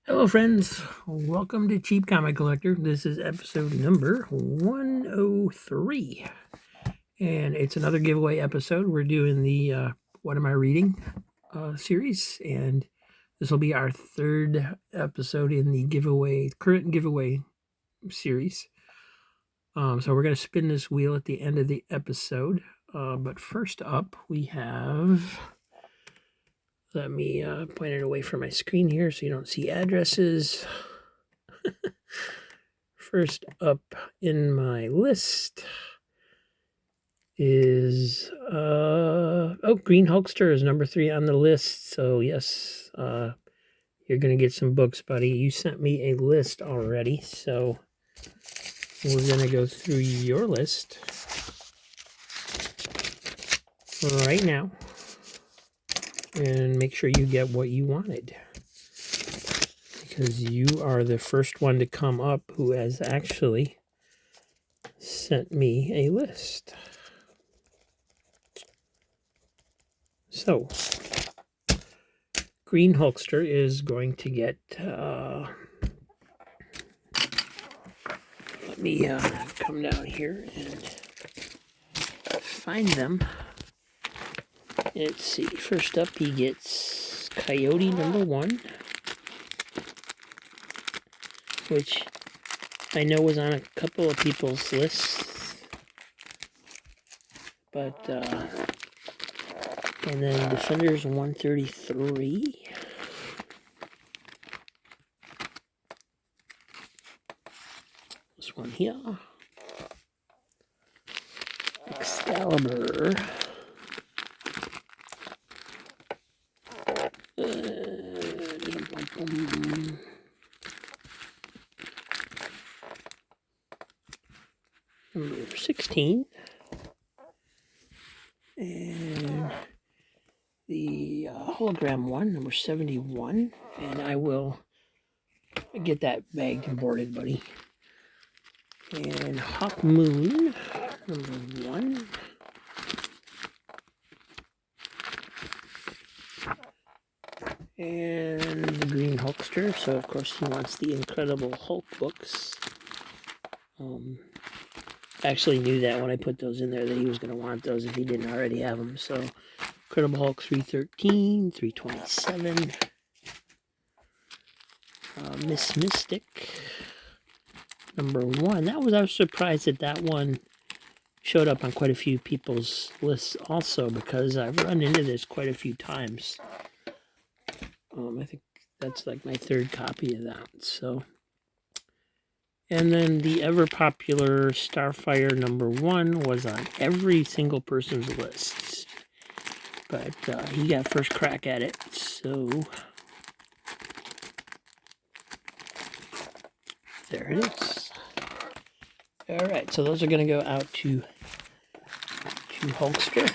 Hello, friends. Welcome to Cheap Comic Collector. This is episode number 103. And it's another giveaway episode. We're doing the What Am I Reading series. And this will be our third episode in the current giveaway series. So we're going to spin this wheel at the end of the episode. But first up, we have... Let me point it away from my screen here so you don't see addresses. First up in my list is Green Hulkster is number 3 on the list. So yes, you're gonna get some books, buddy. You sent me a list already, so we're gonna go through your list right now and make sure you get what you wanted, because you are the first one to come up who has actually sent me a list. So, Green Hulkster is going to get, let me come down here and find them. Let's see, first up he gets Coyote number 1, which I know was on a couple of people's lists, but, and then Defenders 133. This one here. Excalibur. Number 16. And the hologram one, number 71. And I will get that bagged and boarded, buddy. And Hawkman, number 1. And the Green Hulkster. So, of course, he wants the Incredible Hulk books. I actually knew that when I put those in there that he was going to want those if he didn't already have them. So, Incredible Hulk 313, 327. Miss Mystic, number 1. I was surprised that one showed up on quite a few people's lists also, because I've run into this quite a few times. I think that's like my 3rd copy of that. So, and then the ever popular Starfire number 1 was on every single person's list, but he got first crack at it. So there it is. All right, so those are going to go out to Hulkster.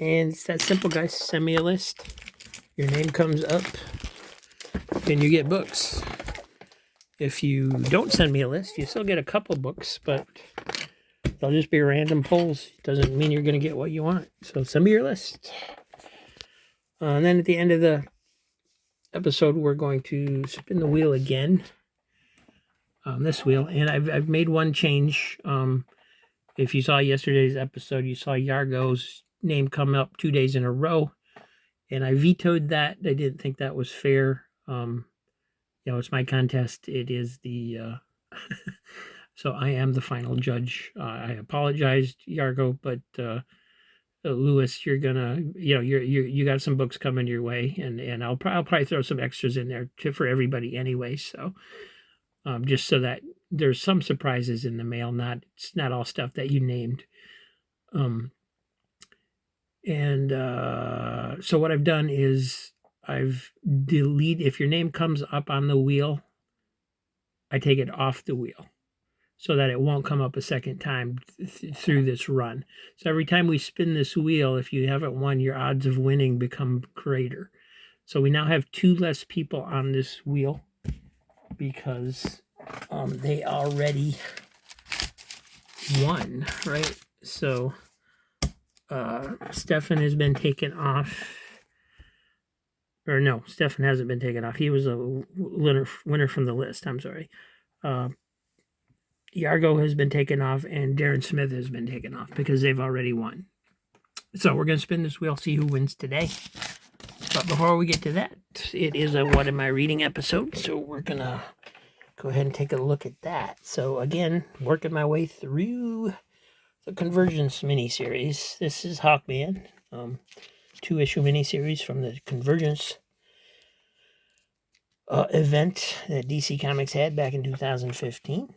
And it's that simple, guys. Send me a list. Your name comes up, and you get books. If you don't send me a list, you still get a couple books, but they'll just be random pulls. Doesn't mean you're going to get what you want. So send me your list. And then at the end of the episode, we're going to spin the wheel again on this wheel. And I've made one change. If you saw yesterday's episode, you saw Yargo's name come up 2 days in a row, and I vetoed that. I didn't think that was fair. It's my contest. It is the so I am the final judge. I apologized, Yargo, but Lewis, you're gonna, you got some books coming your way, and I'll probably throw some extras in there for everybody anyway. So just so that there's some surprises in the mail. It's not all stuff that you named. So what I've done is I've deleted, if your name comes up on the wheel, I take it off the wheel. so that it won't come up a second time through this run. So every time we spin this wheel, if you haven't won, your odds of winning become greater. So we now have 2 less people on this wheel because they already won, right? So Stefan has been taken off. Or no, Stefan hasn't been taken off. He was a winner from the list. I'm sorry. Yargo has been taken off, and Darren Smith has been taken off because they've already won. So we're going to spin this wheel, see who wins today. But before we get to that, it is a What Am I Reading episode, so we're going to go ahead and take a look at that. So again, working my way through the Convergence miniseries. This is Hawkman, 2-issue miniseries from the Convergence event that DC Comics had back in 2015.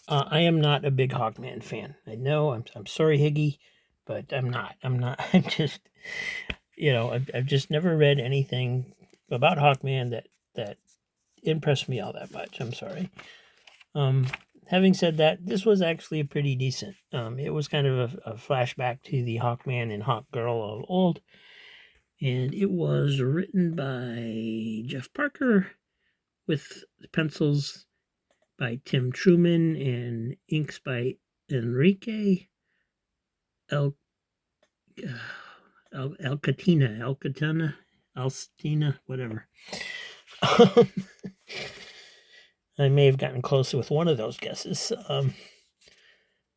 I am not a big Hawkman fan. I know, I'm sorry, Higgy, but I'm not. I'm just, I've just never read anything about Hawkman that impressed me all that much. I'm sorry. Having said that, this was actually pretty decent. It was kind of a flashback to the Hawkman and Hawkgirl of old, and it was written by Jeff Parker with pencils by Tim Truman and inks by Enrique Alstina, whatever. I may have gotten close with one of those guesses.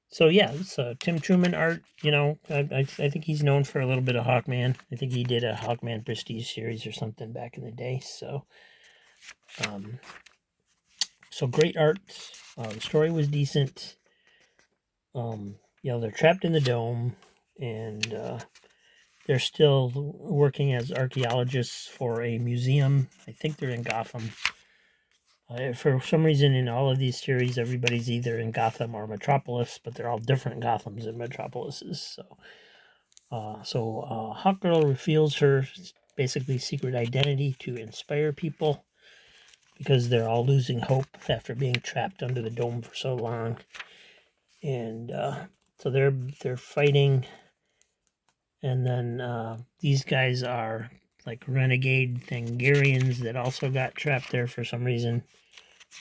So yeah, it's Tim Truman art. I think he's known for a little bit of Hawkman. I think he did a Hawkman Prestige series or something back in the day. So, so great art. The story was decent. They're trapped in the dome, and they're still working as archaeologists for a museum. I think they're in Gotham. For some reason, in all of these series, everybody's either in Gotham or Metropolis, but they're all different Gothams and Metropolises. So Hawkgirl reveals her basically secret identity to inspire people because they're all losing hope after being trapped under the dome for so long. And so they're fighting, and then these guys are like renegade Thangarians that also got trapped there for some reason.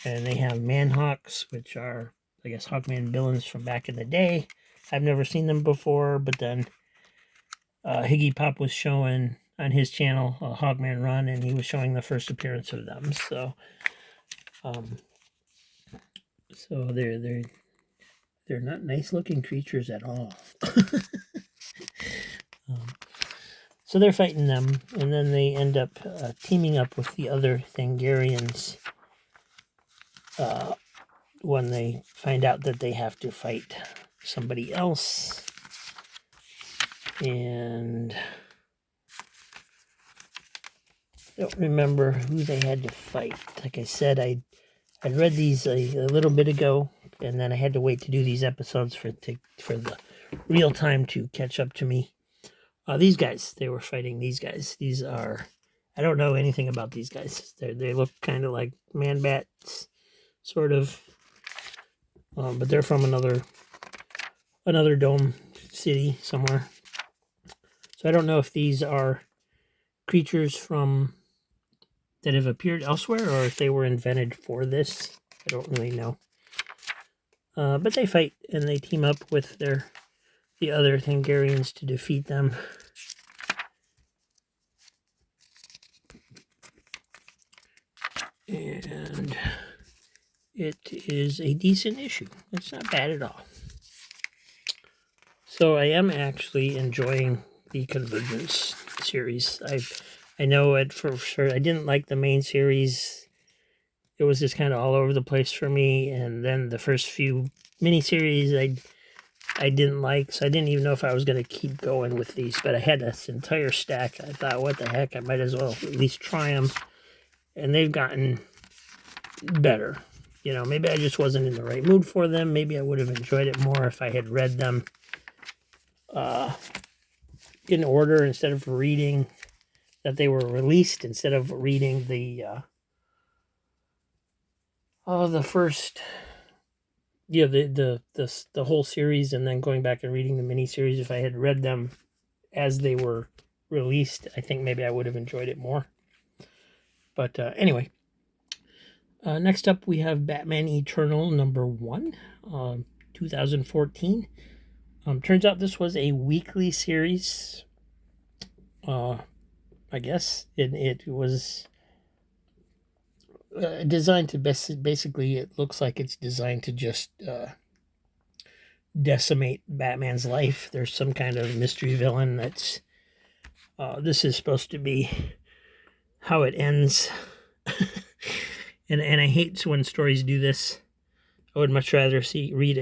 And they have Manhawks, which are, I guess, Hawkman villains from back in the day. I've never seen them before, but then Higgy Pop was showing on his channel a Hawkman run, and he was showing the first appearance of them. So, they're not nice looking creatures at all. So they're fighting them, and then they end up teaming up with the other Thangarians when they find out that they have to fight somebody else. And I don't remember who they had to fight. Like I said, I read these a little bit ago, and then I had to wait to do these episodes for the real time to catch up to me. These guys, they were fighting these guys. These are, I don't know anything about these guys. They look kind of like Man-Bats, sort of, but they're from another dome city somewhere. So I don't know if these are creatures that have appeared elsewhere, or if they were invented for this. I don't really know. But they fight, and they team up with the other Thangarians to defeat them. And it is a decent issue. It's not bad at all. So I am actually enjoying the Convergence series. I know it for sure. I didn't like the main series. It was just kind of all over the place for me. And then the first few miniseries I didn't like, so I didn't even know if I was going to keep going with these. But I had this entire stack. I thought, what the heck, I might as well at least try them. And they've gotten better. Maybe I just wasn't in the right mood for them. Maybe I would have enjoyed it more if I had read them in order instead of reading that they were released, instead of reading the first yeah, the whole series, and then going back and reading the miniseries. If I had read them as they were released, I think maybe I would have enjoyed it more. But anyway, next up we have Batman Eternal #1, 2014. Turns out this was a weekly series. I guess it was designed to basically, it looks like it's designed to just decimate Batman's life. There's some kind of mystery villain that's this is supposed to be how it ends. and I hate when stories do this. I would much rather read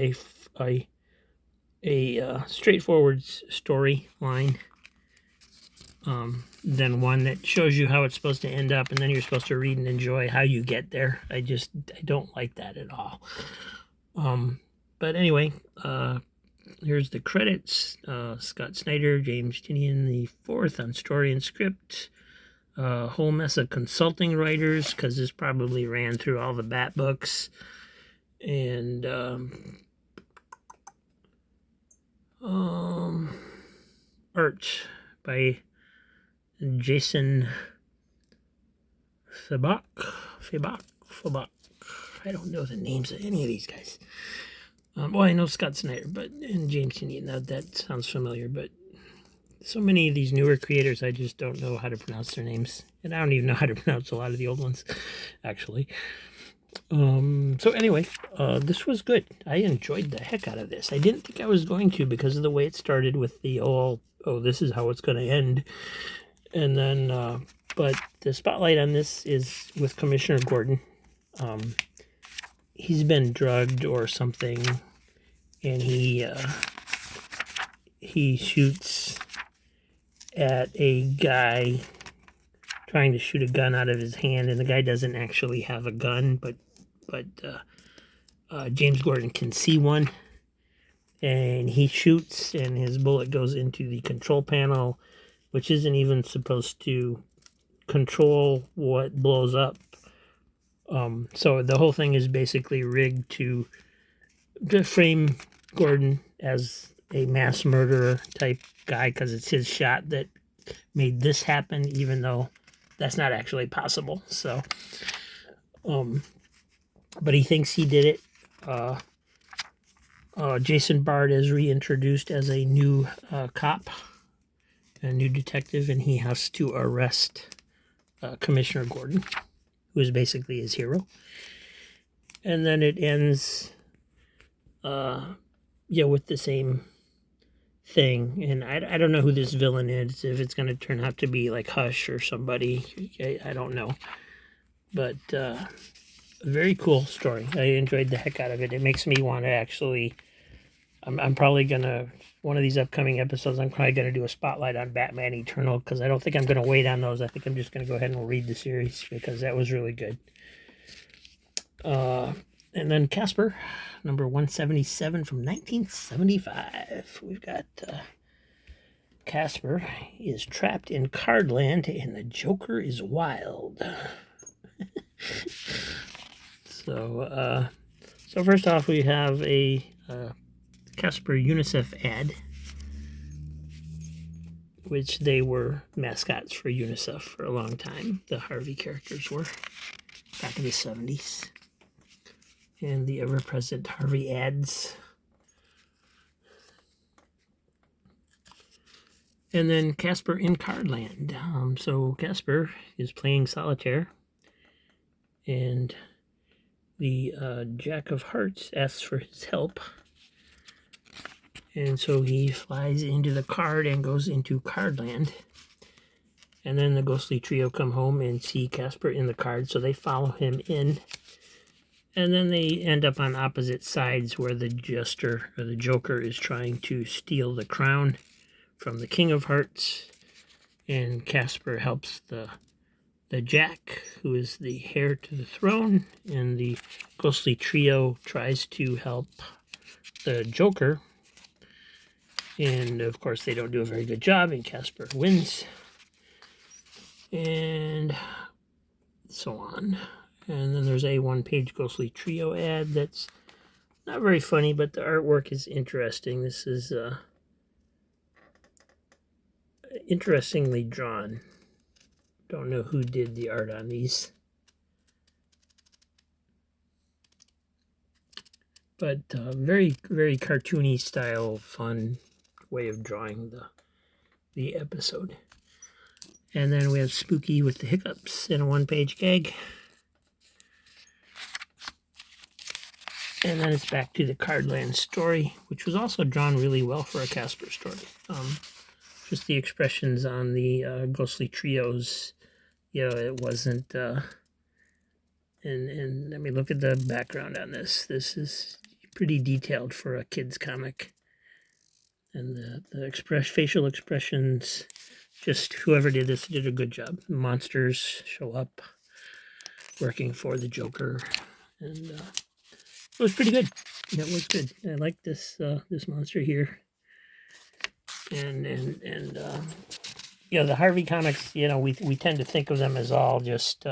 a straightforward storyline than one that shows you how it's supposed to end up, and then you're supposed to read and enjoy how you get there. I don't like that at all. But anyway, here's the credits. Scott Snyder, James Tynion the fourth on story and script. A whole mess of consulting writers, because this probably ran through all the Bat books. And art by Jason Freepik. I don't know the names of any of these guys. Well, I know Scott Snyder, and James Tynion. That sounds familiar, but so many of these newer creators, I just don't know how to pronounce their names, and I don't even know how to pronounce a lot of the old ones, actually. So anyway, this was good. I enjoyed the heck out of this. I didn't think I was going to, because of the way it started with the this is how it's going to end. And then, but the spotlight on this is with Commissioner Gordon. He's been drugged or something, and he shoots at a guy trying to shoot a gun out of his hand, and the guy doesn't actually have a gun, but James Gordon can see one, and he shoots, and his bullet goes into the control panel, which isn't even supposed to control what blows up. So the whole thing is basically rigged to frame Gordon as a mass murderer type guy, because it's his shot that made this happen, even though that's not actually possible. So, but he thinks he did it. Jason Bard is reintroduced as a new cop, a new detective, and he has to arrest Commissioner Gordon, who is basically his hero. And then it ends, with the same thing. And I don't know who this villain is, if it's going to turn out to be like Hush or somebody. I don't know. But a very cool story. I enjoyed the heck out of it. It makes me want to actually... I'm probably going to... One of these upcoming episodes, I'm probably going to do a spotlight on Batman Eternal, because I don't think I'm going to wait on those. I think I'm just going to go ahead and read the series, because that was really good. And then Casper, number 177 from 1975. We've got Casper is trapped in Cardland, and the Joker is wild. So first off, we have a Casper UNICEF ad, which they were mascots for UNICEF for a long time. The Harvey characters were back in the 70s. And the ever-present Harvey ads. And then Casper in Cardland. So Casper is playing solitaire, and the Jack of Hearts asks for his help. And so he flies into the card and goes into Cardland. And then the ghostly trio come home and see Casper in the card, so they follow him in. And then they end up on opposite sides, where the Jester, or the Joker, is trying to steal the crown from the King of Hearts. And Casper helps the Jack, who is the heir to the throne. And the ghostly trio tries to help the Joker. And, of course, they don't do a very good job, and Casper wins. And so on. And then there's a one-page ghostly trio ad that's Not very funny, but the artwork is interesting. This is interestingly drawn. Don't know who did the art on these. But very, very cartoony style, fun way of drawing the episode. And then we have Spooky with the hiccups in a one-page gag. And then it's back to the Cardland story, which was also drawn really well for a Casper story. Just the expressions on the ghostly trios, it wasn't... And let me look at the background on this. This is pretty detailed for a kid's comic. And the facial expressions, just whoever did this did a good job. Monsters show up working for the Joker. And it was pretty good. It was good. I like this this monster here. And the Harvey comics, we tend to think of them as all just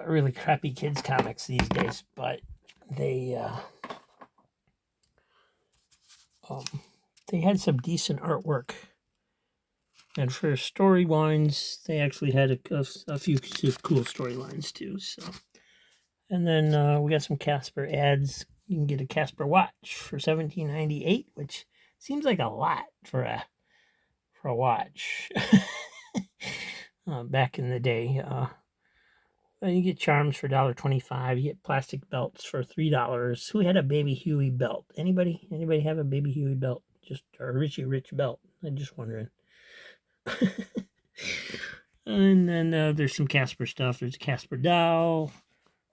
really crappy kids comics these days, but they had some decent artwork, and for storylines they actually had a few cool storylines too. So, and then we got some Casper ads. You can get a Casper watch for $17.98, which seems like a lot for a watch. Back in the day. You get charms for $1.25. You get plastic belts for $3. Who had a Baby Huey belt? Anybody have a Baby Huey belt? Just a Richie Rich belt? I'm just wondering. And then there's some Casper stuff. There's a Casper doll,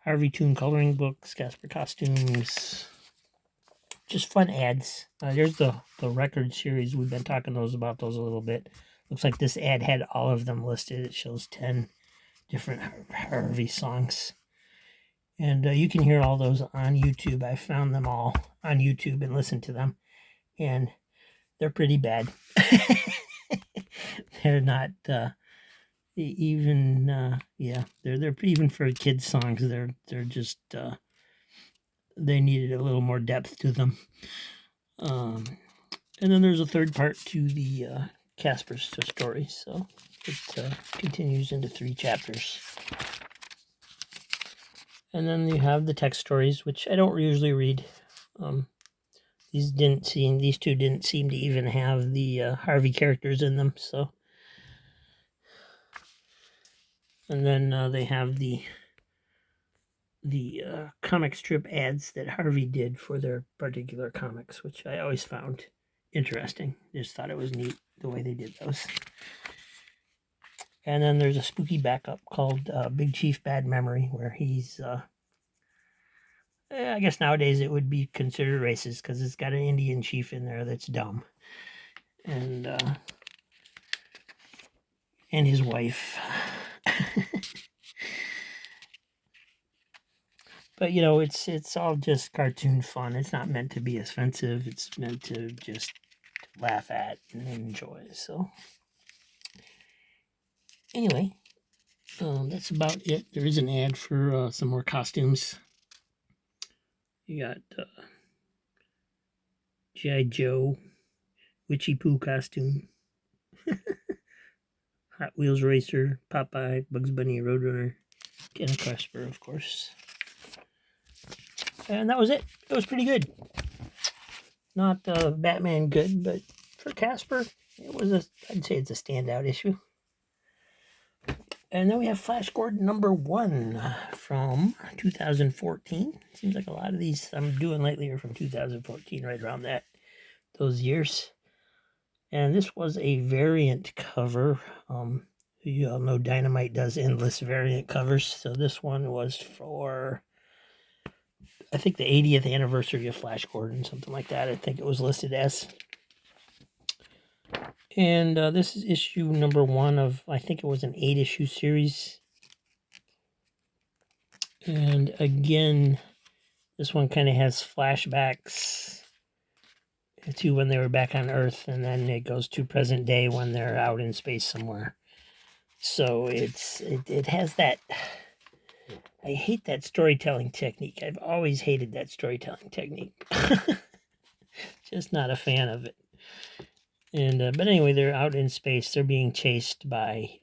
Harvey Toon coloring books, Casper costumes. Just fun ads. There's the record series. We've been talking about those a little bit. Looks like this ad had all of them listed. It shows 10 different Harvey songs. And you can hear all those on YouTube. I found them all on YouTube and listened to them. And they're pretty bad. They're not even, they're even for kids songs. They're just, they needed a little more depth to them. And then there's a third part to the Casper story. So it continues into 3 chapters. And then you have the text stories, which I don't usually read. These two didn't seem to even have the Harvey characters in them. So, and then they have the comic strip ads that Harvey did for their particular comics, which I always found interesting. Just thought it was neat the way they did those. And then there's a spooky backup called Big Chief Bad Memory, where he's, I guess nowadays it would be considered racist because it's got an Indian chief in there that's dumb. And his wife. But, it's all just cartoon fun. It's not meant to be offensive. It's meant to just laugh at and enjoy. So, anyway, that's about it. There is an ad for some more costumes. You got G.I. Joe, Witchy Pooh costume, Hot Wheels Racer, Popeye, Bugs Bunny, Roadrunner, and Casper, of course. And that was it. It was pretty good. Not Batman good, but for Casper, I'd say it's a standout issue. And then we have Flash Gordon #1 from 2014. Seems like a lot of these I'm doing lately are from 2014, right around those years. And this was a variant cover. You all know Dynamite does endless variant covers. So this one was for, I think, the 80th anniversary of Flash Gordon, something like that. I think it was listed as. And this is issue #1 of, I think it was an 8-issue series. And again, this one kind of has flashbacks to when they were back on Earth, and then it goes to present day when they're out in space somewhere. So it has that I hate that storytelling technique. I've always hated that storytelling technique. Just not a fan of it. And but anyway, they're out in space. They're being chased by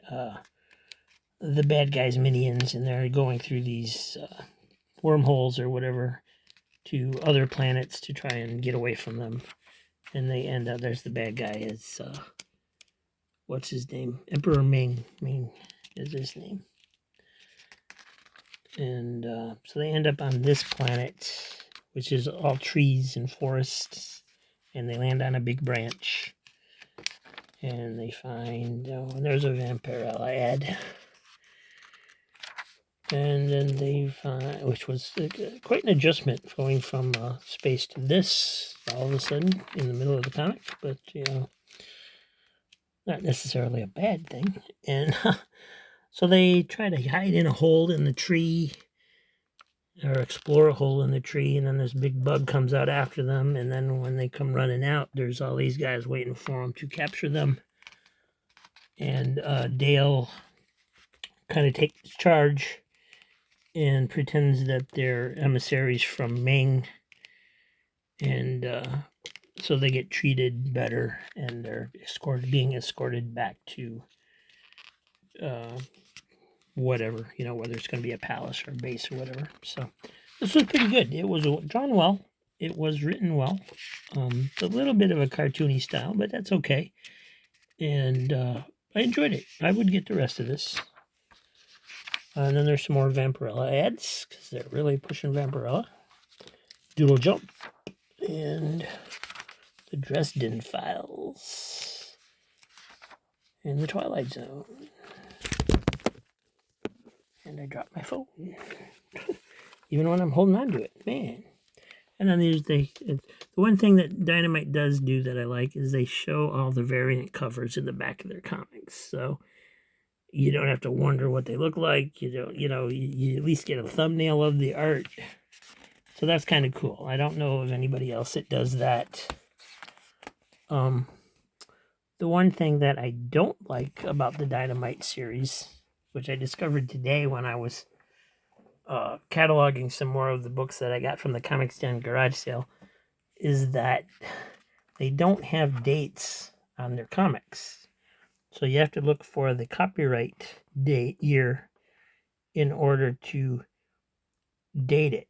the bad guys' minions, and they're going through these wormholes or whatever to other planets to try and get away from them. And they end up, there's the bad guy, is what's his name? Emperor Ming. Ming is his name. And so they end up on this planet, which is all trees and forests, and they land on a big branch. And they find, oh, there's a Vampirella ad. And then they find, which was quite an adjustment going from space to this all of a sudden in the middle of the comic, but, you know, not necessarily a bad thing. And so they try to hide in a hole in the tree or explore a hole in the tree, and then this big bug comes out after them, and then when they come running out, there's all these guys waiting for them to capture them. And Dale kind of takes charge and pretends that they're emissaries from Ming, and so they get treated better, and they're being escorted back to whatever, you know, whether it's going to be a palace or a base or whatever. So this was pretty good. It was drawn well. It was written well. It's a little bit of a cartoony style, but that's okay. And I enjoyed it. I would get the rest of this. And then there's some more Vampirella ads, because they're really pushing Vampirella. Doodle Jump. And the Dresden Files. And the Twilight Zone. And I dropped my phone. Even when I'm holding on to it. Man. And then there's the one thing that Dynamite does do that I like is they show all the variant covers in the back of their comics. So you don't have to wonder what they look like. You don't, you know, you at least get a thumbnail of the art. So that's kind of cool. I don't know of anybody else that does that. The one thing that I don't like about the Dynamite series, which I discovered today when I was cataloging some more of the books that I got from the Comics Den garage sale, is that they don't have dates on their comics. So you have to look for the copyright date year in order to date it.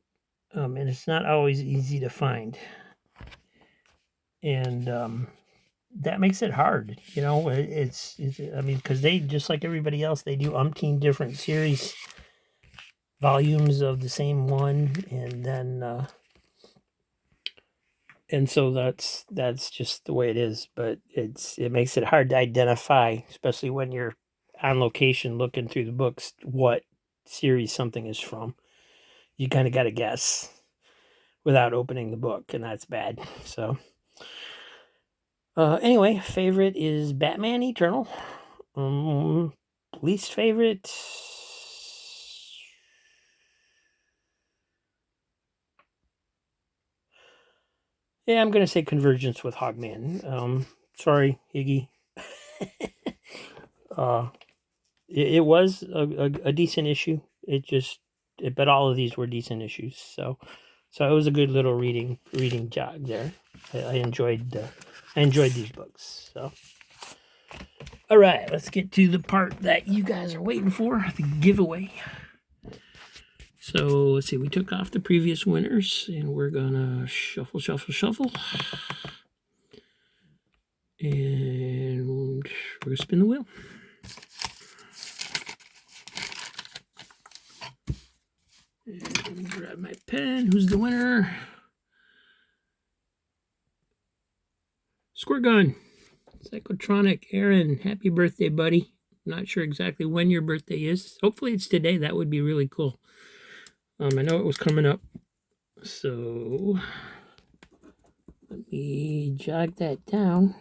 And it's not always easy to find. And that makes it hard. You know, it's I mean, because they, just like everybody else, they do umpteen different series, volumes of the same one, and then and so that's just the way it is. But it makes it hard to identify, especially when you're on location looking through the books, what series something is from. You kind of got to guess without opening the book, and that's bad. So anyway, favorite is Batman Eternal. Least favorite, yeah, I'm going to say Convergence with Hawkman. Sorry, Iggy. It was a decent issue. But all of these were decent issues. So it was a good little reading jog there. I enjoyed these books. So, all right, let's get to the part that you guys are waiting for, the giveaway. So let's see, we took off the previous winners, and we're gonna shuffle. And we're gonna spin the wheel. And grab my pen. Who's the winner? Squirt Gun. Psychotronic Aaron. Happy birthday, buddy. Not sure exactly when your birthday is. Hopefully it's today. That would be really cool. I know it was coming up. So let me jog that down.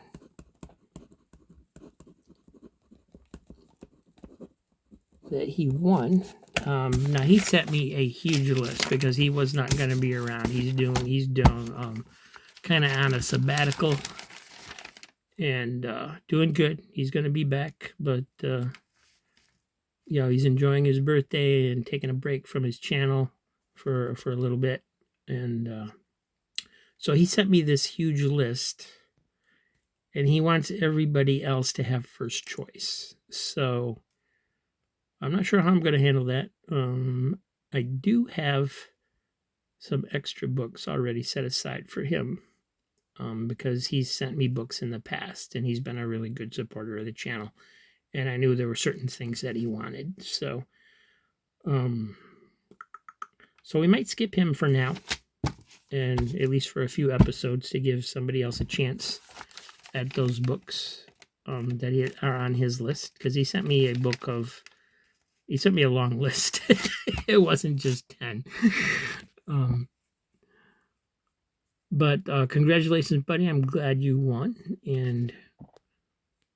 That he won. Now he sent me a huge list because he was not going to be around. He's doing kind of on a sabbatical and doing good. He's going to be back, but he's enjoying his birthday and taking a break from his channel for a little bit. And so he sent me this huge list, and he wants everybody else to have first choice. So I'm not sure how I'm going to handle that. I do have some extra books already set aside for him, because he's sent me books in the past, and he's been a really good supporter of the channel. And I knew there were certain things that he wanted. So we might skip him for now, and at least for a few episodes, to give somebody else a chance at those books that are on his list, because he sent me a long list. It wasn't just 10. But congratulations, buddy. I'm glad you won, and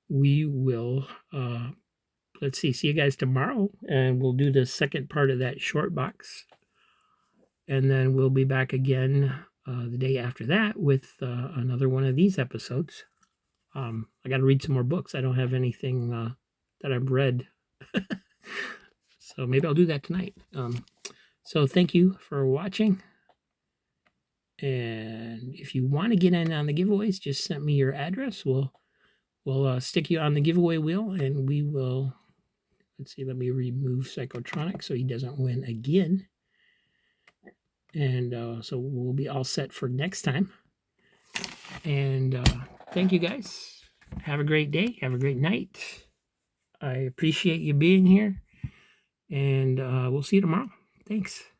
we will see you guys tomorrow, and we'll do the second part of that short box, and then we'll be back again the day after that with another one of these episodes. I got to read some more books. I don't have anything that I've read, so maybe I'll do that tonight. So thank you for watching, and if you want to get in on the giveaways, just send me your address. We'll stick you on the giveaway wheel, and we will. Let's see. Let me remove Psychotronic so he doesn't win again. And so we'll be all set for next time. And thank you, guys. Have a great day. Have a great night. I appreciate you being here. And we'll see you tomorrow. Thanks.